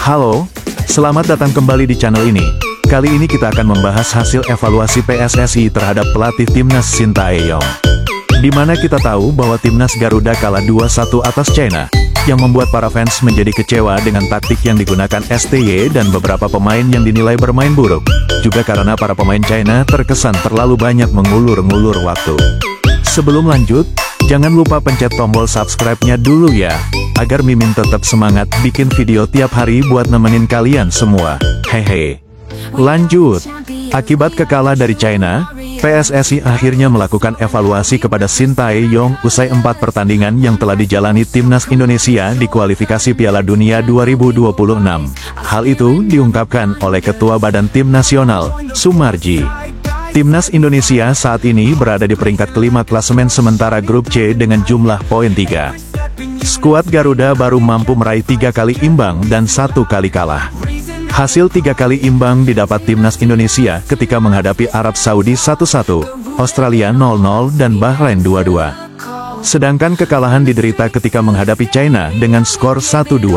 Halo, selamat datang kembali di channel ini. Kali ini kita akan membahas hasil evaluasi PSSI terhadap pelatih timnas Shin Tae-yong. Di mana kita tahu bahwa timnas Garuda kalah 2-1 atas China, yang membuat para fans menjadi kecewa dengan taktik yang digunakan STY dan beberapa pemain yang dinilai bermain buruk. Juga karena para pemain China terkesan terlalu banyak mengulur-ngulur waktu. Sebelum lanjut, jangan lupa pencet tombol subscribe-nya dulu ya, agar Mimin tetap semangat bikin video tiap hari buat nemenin kalian semua. Hehe. Lanjut. Akibat kekalah dari China, PSSI akhirnya melakukan evaluasi kepada Shin Tae-yong usai 4 pertandingan yang telah dijalani timnas Indonesia di kualifikasi Piala Dunia 2026. Hal itu diungkapkan oleh Ketua Badan Tim Nasional, Sumarji. Timnas Indonesia saat ini berada di peringkat kelima klasemen sementara grup C dengan jumlah poin 3. Skuad Garuda baru mampu meraih 3 kali imbang dan 1 kali kalah. Hasil 3 kali imbang didapat timnas Indonesia ketika menghadapi Arab Saudi 1-1, Australia 0-0 dan Bahrain 2-2. Sedangkan kekalahan diderita ketika menghadapi China dengan skor 1-2.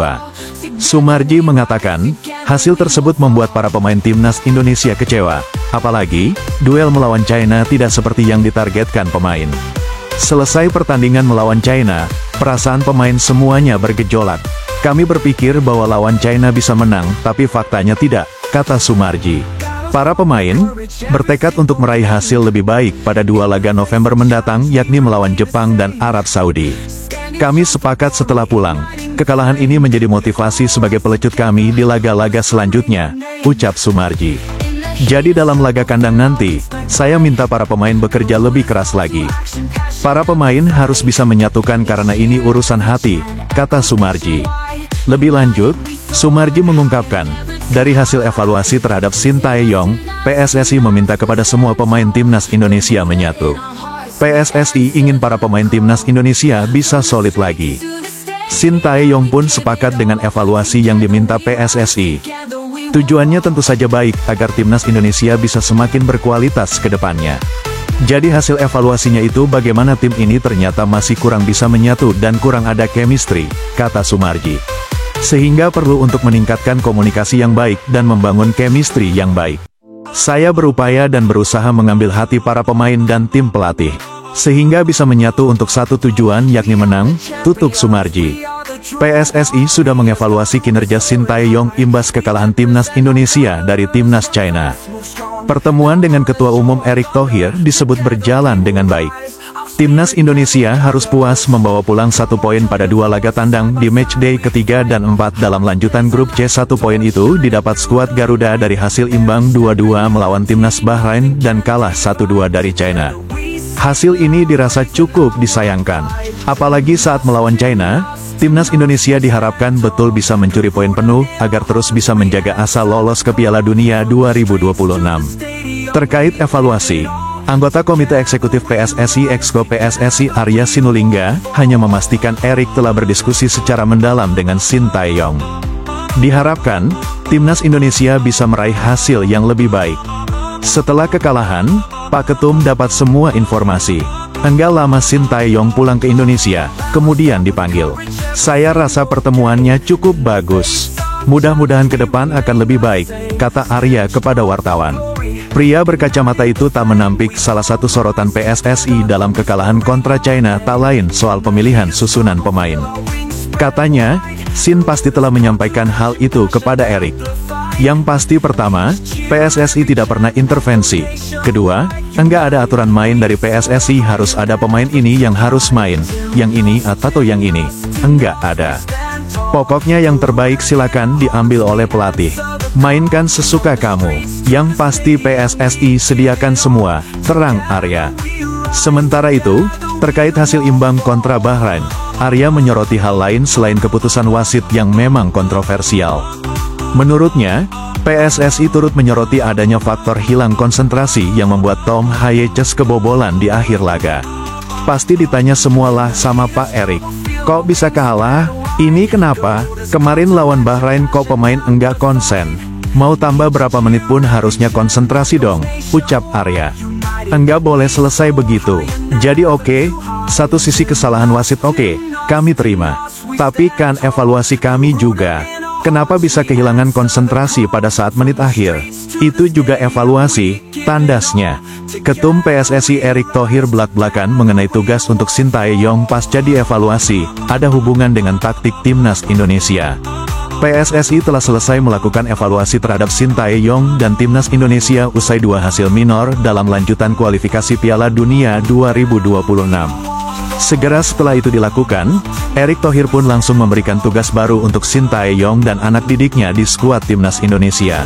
Sumarji mengatakan, hasil tersebut membuat para pemain timnas Indonesia kecewa. Apalagi, duel melawan China tidak seperti yang ditargetkan pemain. Selesai pertandingan melawan China, perasaan pemain semuanya bergejolak. Kami berpikir bahwa lawan China bisa menang, tapi faktanya tidak, kata Sumarji. Para pemain bertekad untuk meraih hasil lebih baik pada 2 laga November mendatang, yakni melawan Jepang dan Arab Saudi. Kami sepakat setelah pulang, kekalahan ini menjadi motivasi sebagai pelecut kami di laga-laga selanjutnya, ucap Sumarji. Jadi dalam laga kandang nanti, saya minta para pemain bekerja lebih keras lagi. Para pemain harus bisa menyatukan karena ini urusan hati, kata Sumarji. Lebih lanjut, Sumarji mengungkapkan, dari hasil evaluasi terhadap Shin Tae-yong, PSSI meminta kepada semua pemain timnas Indonesia menyatu. PSSI ingin para pemain timnas Indonesia bisa solid lagi. Shin Tae-yong pun sepakat dengan evaluasi yang diminta PSSI. Tujuannya tentu saja baik, agar timnas Indonesia bisa semakin berkualitas ke depannya. Jadi hasil evaluasinya itu bagaimana tim ini ternyata masih kurang bisa menyatu dan kurang ada chemistry, kata Sumarji. Sehingga perlu untuk meningkatkan komunikasi yang baik dan membangun chemistry yang baik. Saya berupaya dan berusaha mengambil hati para pemain dan tim pelatih, sehingga bisa menyatu untuk satu tujuan yakni menang, tutup Sumarji. PSSI sudah mengevaluasi kinerja Shin Tae-yong imbas kekalahan timnas Indonesia dari timnas China. Pertemuan dengan Ketua Umum Erick Thohir disebut berjalan dengan baik. Timnas Indonesia harus puas membawa pulang 1 poin pada 2 laga tandang di matchday ketiga dan 4 dalam lanjutan grup C. 1 poin itu didapat skuad Garuda dari hasil imbang 2-2 melawan timnas Bahrain dan kalah 1-2 dari China. Hasil ini dirasa cukup disayangkan. Apalagi saat melawan China, timnas Indonesia diharapkan betul bisa mencuri poin penuh, agar terus bisa menjaga asa lolos ke Piala Dunia 2026. Terkait evaluasi, anggota Komite Eksekutif PSSI Exco PSSI Arya Sinulinga, hanya memastikan Erick telah berdiskusi secara mendalam dengan Shin Tae-yong. Diharapkan, timnas Indonesia bisa meraih hasil yang lebih baik. Setelah kekalahan, Pak Ketum dapat semua informasi. Enggak lama Shin Tae-yong pulang ke Indonesia, kemudian dipanggil. Saya rasa pertemuannya cukup bagus. Mudah-mudahan ke depan akan lebih baik, kata Arya kepada wartawan. Pria berkacamata itu tak menampik salah satu sorotan PSSI dalam kekalahan kontra China tak lain soal pemilihan susunan pemain. Katanya, Shin pasti telah menyampaikan hal itu kepada Erick. Yang pasti pertama, PSSI tidak pernah intervensi. Kedua, enggak ada aturan main dari PSSI harus ada pemain ini yang harus main, yang ini atau yang ini. Enggak ada. Pokoknya yang terbaik silakan diambil oleh pelatih. Mainkan sesuka kamu. Yang pasti PSSI sediakan semua, terang Arya. Sementara itu, terkait hasil imbang kontra Bahrain, Arya menyoroti hal lain selain keputusan wasit yang memang kontroversial. Menurutnya, PSSI turut menyoroti adanya faktor hilang konsentrasi yang membuat Tom Hayeches kebobolan di akhir laga. Pasti ditanya semualah sama Pak Erick. Kok bisa kalah? Ini kenapa? Kemarin lawan Bahrain kok pemain enggak konsen? Mau tambah berapa menit pun harusnya konsentrasi dong, ucap Arya. Enggak boleh selesai begitu. Jadi oke, satu sisi kesalahan wasit oke, kami terima. Tapi kan evaluasi kami juga. Kenapa bisa kehilangan konsentrasi pada saat menit akhir? Itu juga evaluasi, tandasnya. Ketum PSSI Erick Thohir belak-belakan mengenai tugas untuk Sintayong pasca dievaluasi, ada hubungan dengan taktik timnas Indonesia. PSSI telah selesai melakukan evaluasi terhadap Sintayong dan timnas Indonesia usai 2 hasil minor dalam lanjutan kualifikasi Piala Dunia 2026. Segera setelah itu dilakukan, Erick Thohir pun langsung memberikan tugas baru untuk Sintayong dan anak didiknya di skuad timnas Indonesia.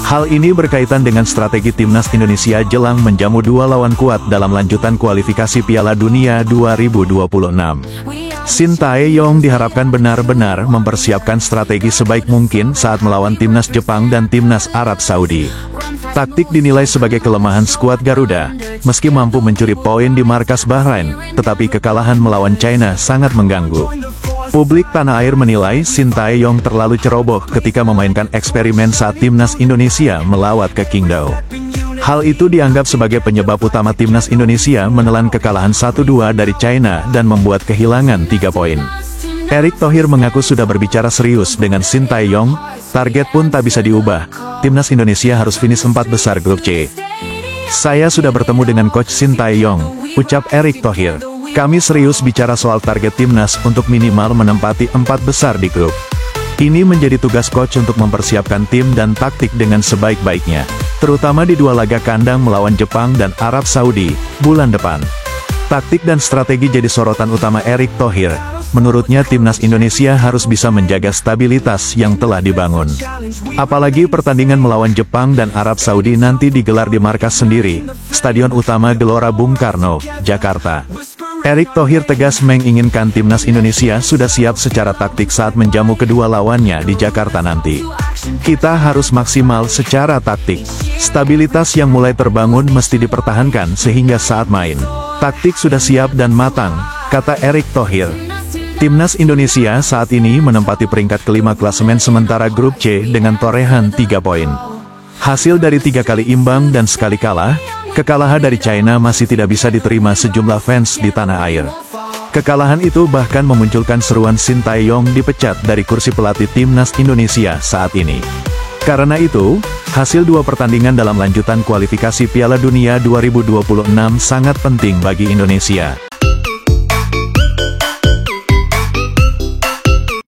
Hal ini berkaitan dengan strategi timnas Indonesia jelang menjamu 2 lawan kuat dalam lanjutan kualifikasi Piala Dunia 2026. Sintayong diharapkan benar-benar mempersiapkan strategi sebaik mungkin saat melawan timnas Jepang dan timnas Arab Saudi. Taktik dinilai sebagai kelemahan skuad Garuda, meski mampu mencuri poin di markas Bahrain, tetapi kekalahan melawan China sangat mengganggu. Publik tanah air menilai Sintayong terlalu ceroboh ketika memainkan eksperimen saat timnas Indonesia melawat ke Qingdao. Hal itu dianggap sebagai penyebab utama timnas Indonesia menelan kekalahan 1-2 dari China dan membuat kehilangan 3 poin. Erick Thohir mengaku sudah berbicara serius dengan Sintayong, target pun tak bisa diubah, timnas Indonesia harus finish 4 besar grup C. Saya sudah bertemu dengan coach Sintayong, ucap Erick Thohir. Kami serius bicara soal target timnas untuk minimal menempati 4 besar di grup. Ini menjadi tugas coach untuk mempersiapkan tim dan taktik dengan sebaik-baiknya, terutama di 2 laga kandang melawan Jepang dan Arab Saudi bulan depan. Taktik dan strategi jadi sorotan utama Erick Thohir. Menurutnya timnas Indonesia harus bisa menjaga stabilitas yang telah dibangun. Apalagi pertandingan melawan Jepang dan Arab Saudi nanti digelar di markas sendiri, Stadion Utama Gelora Bung Karno, Jakarta. Erick Thohir tegas menginginkan timnas Indonesia sudah siap secara taktik saat menjamu kedua lawannya di Jakarta nanti. Kita harus maksimal secara taktik. Stabilitas yang mulai terbangun mesti dipertahankan sehingga saat main, taktik sudah siap dan matang, kata Erick Thohir. Timnas Indonesia saat ini menempati peringkat kelima klasemen sementara grup C dengan torehan 3 poin. Hasil dari 3 kali imbang dan sekali kalah, kekalahan dari China masih tidak bisa diterima sejumlah fans di tanah air. Kekalahan itu bahkan memunculkan seruan Sintayong dipecat dari kursi pelatih timnas Indonesia saat ini. Karena itu, hasil 2 pertandingan dalam lanjutan kualifikasi Piala Dunia 2026 sangat penting bagi Indonesia.